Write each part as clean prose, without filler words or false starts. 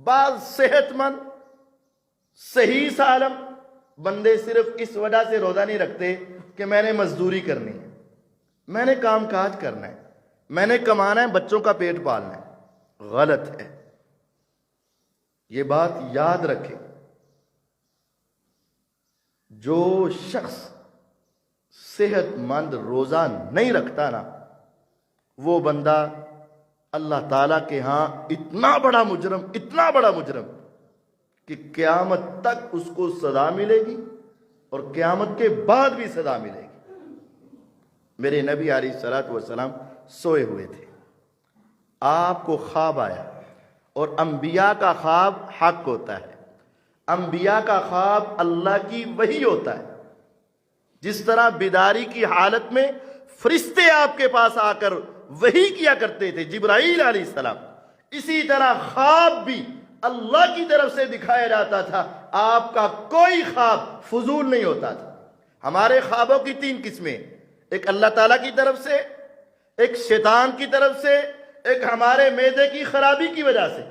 بعض صحت مند صحیح سالم بندے صرف اس وجہ سے روزہ نہیں رکھتے کہ میں نے مزدوری کرنی ہے، میں نے کام کاج کرنا ہے، میں نے کمانا ہے، بچوں کا پیٹ پالنا ہے۔ غلط ہے، یہ بات یاد رکھیں۔ جو شخص صحت مند روزہ نہیں رکھتا نا، وہ بندہ اللہ تعالیٰ کے ہاں اتنا بڑا مجرم کہ قیامت تک اس کو سزا ملے گی اور قیامت کے بعد بھی سزا ملے گی۔ میرے نبی علیہ الصلوۃ والسلام سوئے ہوئے تھے، آپ کو خواب آیا، اور انبیاء کا خواب حق ہوتا ہے، انبیاء کا خواب اللہ کی وحی ہوتا ہے۔ جس طرح بیداری کی حالت میں فرشتے آپ کے پاس آ کر وحی کیا کرتے تھے، جبرائیل علیہ السلام، اسی طرح خواب بھی اللہ کی طرف سے دکھایا جاتا تھا۔ آپ کا کوئی خواب فضول نہیں ہوتا تھا۔ ہمارے خوابوں کی 3 قسمیں، ایک اللہ تعالیٰ کی طرف سے، ایک شیطان کی طرف سے، ایک ہمارے معدے کی خرابی کی وجہ سے۔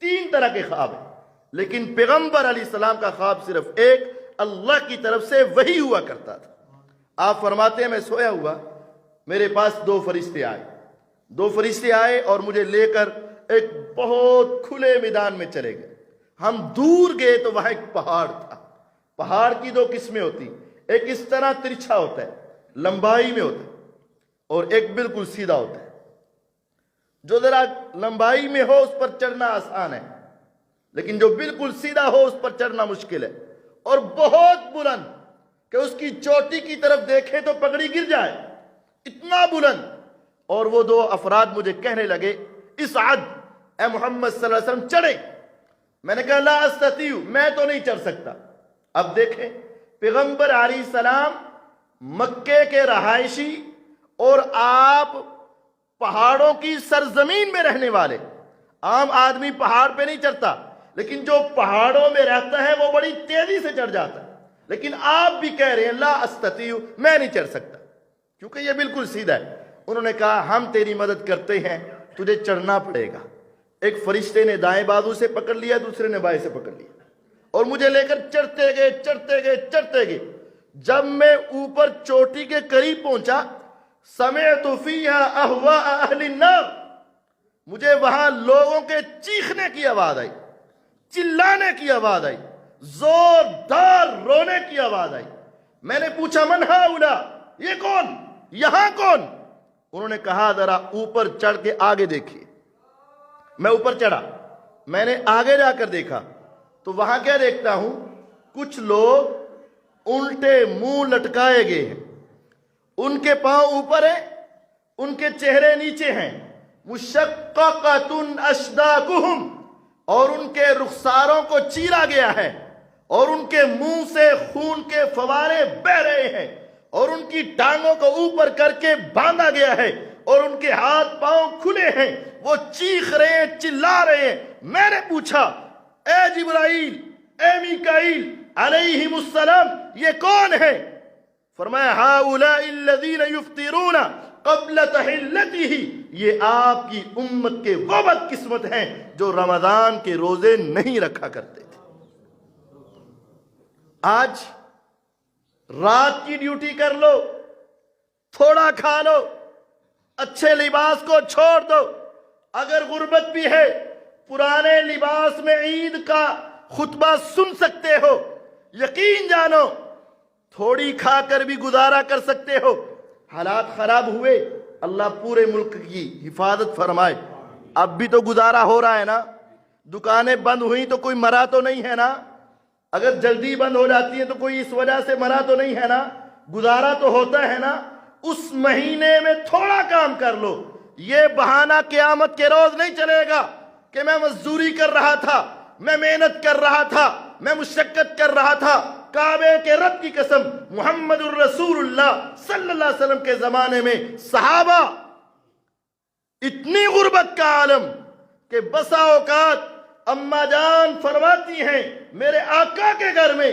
3 طرح کے خواب ہیں، لیکن پیغمبر علیہ السلام کا خواب صرف ایک، اللہ کی طرف سے وحی ہوا کرتا تھا۔ آپ فرماتے ہیں میں سویا ہوا، میرے پاس 2 فرشتے آئے اور مجھے لے کر ایک بہت کھلے میدان میں چلے گئے۔ ہم دور گئے تو وہاں ایک پہاڑ تھا۔ پہاڑ کی 2 قسمیں ہوتی، ایک اس طرح ترچھا ہوتا ہے، لمبائی میں ہوتا ہے، اور ایک بالکل سیدھا ہوتا ہے۔ جو ذرا لمبائی میں ہو اس پر چڑھنا آسان ہے، لیکن جو بالکل سیدھا ہو اس پر چڑھنا مشکل ہے، اور بہت بلند کہ اس کی چوٹی کی طرف دیکھیں تو پگڑی گر جائے، اتنا بلند۔ اور وہ 2 افراد مجھے کہنے لگے اسعد، اے محمد صلی اللہ علیہ وسلم چڑھے۔ میں نے کہا لا استطیع، میں تو نہیں چڑھ سکتا۔ اب دیکھیں، پیغمبر علیہ السلام مکے کے رہائشی اور آپ پہاڑوں کی سرزمین میں رہنے والے، عام آدمی پہاڑ پہ نہیں چڑھتا، لیکن جو پہاڑوں میں رہتا ہے وہ بڑی تیزی سے چڑھ جاتا ہے۔ لیکن آپ بھی کہہ رہے ہیں لا استطیع، میں نہیں چڑھ سکتا کیونکہ یہ بالکل سیدھا ہے۔ انہوں نے کہا ہم تیری مدد کرتے ہیں، تجھے چڑھنا پڑے گا۔ ایک فرشتے نے دائیں بازو سے پکڑ لیا، دوسرے نے بائیں سے پکڑ لیا، اور مجھے لے کر چڑھتے گئے۔ جب میں اوپر چوٹی کے قریب پہنچا، سمعت فیہا اہواء اہل النار، مجھے وہاں لوگوں کے چیخنے کی آواز آئی، چلانے کی آواز آئی، زوردار رونے کی آواز آئی۔ میں نے پوچھا من ہؤلاء، یہ کون، یہاں کون؟ انہوں نے کہا ذرا اوپر چڑھ کے آگے دیکھیے۔ میں اوپر چڑھا، میں نے آگے جا کر دیکھا تو وہاں کیا دیکھتا ہوں، کچھ لوگ الٹے منہ لٹکائے گئے ہیں، ان کے پاؤں اوپر ہیں، ان کے چہرے نیچے ہیں، مشققۃ اشداقہم، اور ان کے رخساروں کو چیرا گیا ہے، اور ان کے منہ سے خون کے فوارے بہ رہے ہیں، اور ان کی ٹانگوں کو اوپر کر کے باندھا گیا ہے، اور ان کے ہاتھ پاؤں کھلے ہیں، وہ چیخ رہے ہیں، چلا رہے ہیں۔ میں نے پوچھا اے جبرائیل، اے میکائیل علیہم السلام، یہ کون ہے؟ فرمایا ہؤلاء الذین یفطرون قبل تحلتہ، یہ آپ کی امت کے وہ بدقسمت ہیں جو رمضان کے روزے نہیں رکھا کرتے تھے۔ آج رات کی ڈیوٹی کر لو، تھوڑا کھا لو، اچھے لباس کو چھوڑ دو، اگر غربت بھی ہے پرانے لباس میں عید کا خطبہ سن سکتے ہو، یقین جانو تھوڑی کھا کر بھی گزارا کر سکتے ہو۔ حالات خراب ہوئے، اللہ پورے ملک کی حفاظت فرمائے۔ اب بھی تو گزارا ہو رہا ہے نا، دکانیں بند ہوئی تو کوئی مرا تو نہیں ہے نا، اگر جلدی بند ہو جاتی ہے تو کوئی اس وجہ سے مرا تو نہیں ہے نا، گزارا تو ہوتا ہے نا۔ اس مہینے میں تھوڑا کام کر لو، یہ بہانہ قیامت کے روز نہیں چلے گا کہ میں مزدوری کر رہا تھا، میں محنت کر رہا تھا، میں مشقت کر رہا تھا۔ کعبے کے رب کی قسم، محمد الرسول اللہ صلی اللہ علیہ وسلم کے زمانے میں صحابہ اتنی غربت کا عالم کہ بسا اوقات اماں جان فرماتی ہیں میرے آقا کے گھر میں